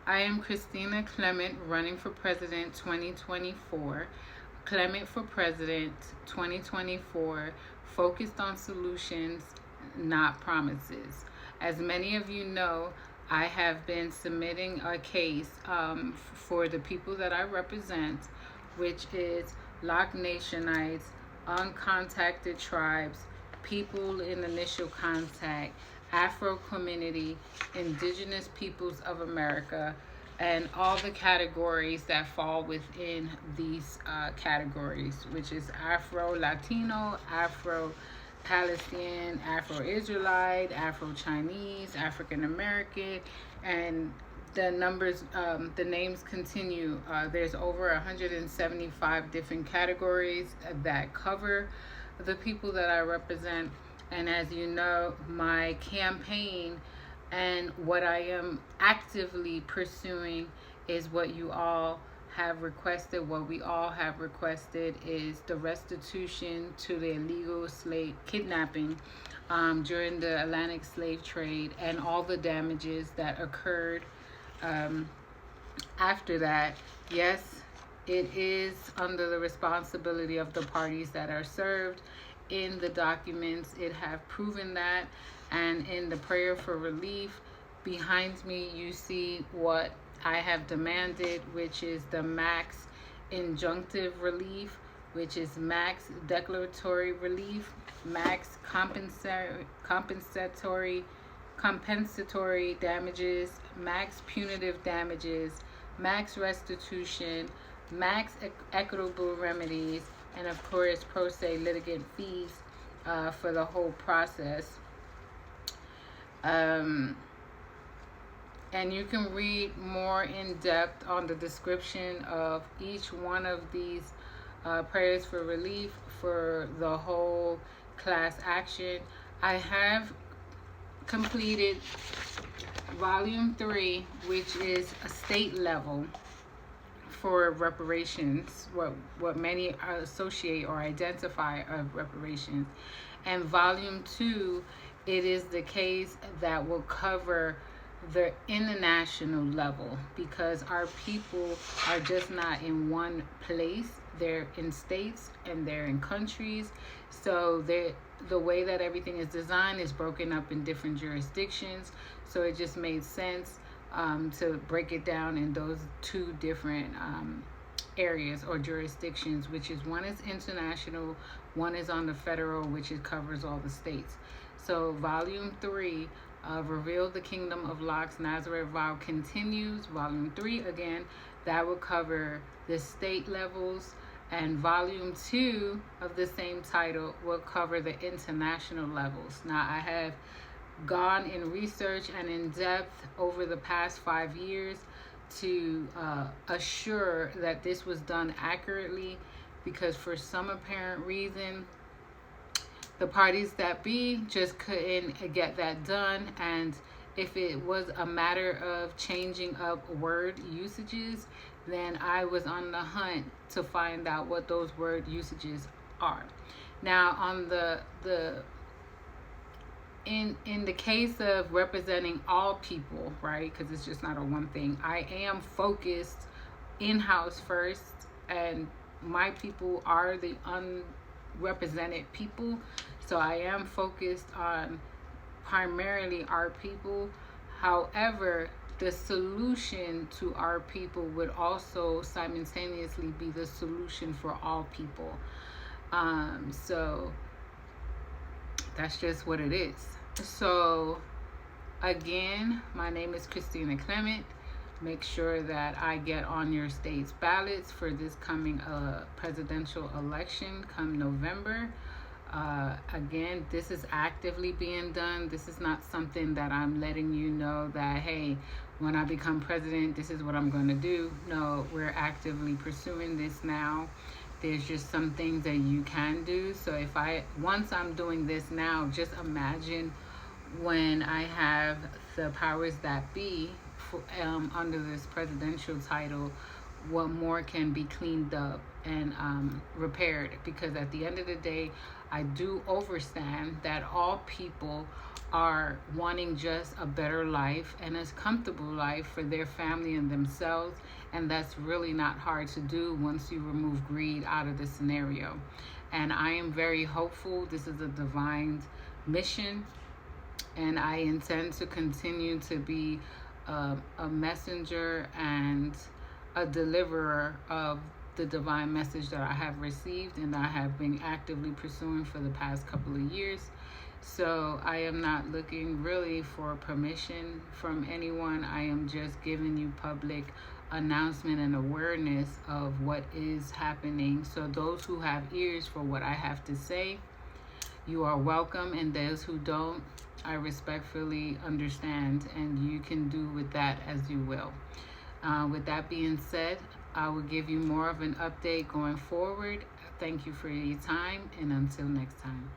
I am Christina Clement, running for President 2024. Clement for President 2024, focused on solutions, not promises. As many of you know, I have been submitting a case for the people that I represent, which is Loc Nationites, uncontacted tribes, people in initial contact, Afro community, indigenous peoples of America, and all the categories that fall within these categories, which is Afro-Latino, Afro-Palestinian, Afro-Israelite, Afro-Chinese, African-American, and the numbers, the names continue. There's over 175 different categories that cover the people that I represent. And as you know, my campaign and what I am actively pursuing is what you all have requested. What we all have requested is the restitution to the illegal slave kidnapping during the Atlantic slave trade and all the damages that occurred after that. Yes, it is under the responsibility of the parties that are served. In the documents, it have proven that, and in the prayer for relief behind me, you see what I have demanded, which is the max injunctive relief, which is max declaratory relief, max compensatory damages, max punitive damages, max restitution, max equitable remedies, and of course pro se litigant fees for the whole process. And you can read more in depth on the description of each one of these prayers for relief for the whole class action. I have completed volume 3, which is a state level for reparations, what many associate or identify of reparations. And volume 2, it is the case that will cover the international level, because our people are just not in one place. They're in states and they're in countries. So the way that everything is designed is broken up in different jurisdictions. So it just made sense to break it down in those two different areas or jurisdictions, which is one is international, one is on the federal, which it covers all the states. So volume 3, Reveal the Kingdom of Locs, Nazareth Vow continues. Volume 3, again, that will cover the state levels, and volume 2 of the same title will cover the international levels. Now, I have gone in research and in depth over the past 5 years to assure that this was done accurately, because for some apparent reason the parties that be just couldn't get that done. And if it was a matter of changing up word usages, then I was on the hunt to find out what those word usages are. Now, on in the case of representing all people, right, because it's just not a one thing, I am focused in-house first, and my people are the unrepresented people. So I am focused on primarily our people. However, the solution to our people would also simultaneously be the solution for all people. So that's just what it is. So again, my name is Christina Clement. Make sure that I get on your state's ballots for this coming presidential election come November. Again, this is actively being done. This is not something that I'm letting you know that, hey, when I become president, this is what I'm going to do. No, we're actively pursuing this now. There's just some things that you can do. So once I'm doing this now, just imagine when I have the powers that be under this presidential title, what more can be cleaned up and repaired. Because at the end of the day, I do understand that all people are wanting just a better life and a comfortable life for their family and themselves. And that's really not hard to do once you remove greed out of the scenario. And I am very hopeful. This is a divine mission, and I intend to continue to be a messenger and a deliverer of the divine message that I have received and that I have been actively pursuing for the past couple of years. So I am not looking really for permission from anyone. I am just giving you public announcement and awareness of what is happening. So those who have ears for what I have to say, you are welcome, and those who don't, I respectfully understand, and you can do with that as you will. With that being said, I will give you more of an update going forward. Thank you for your time, and until next time.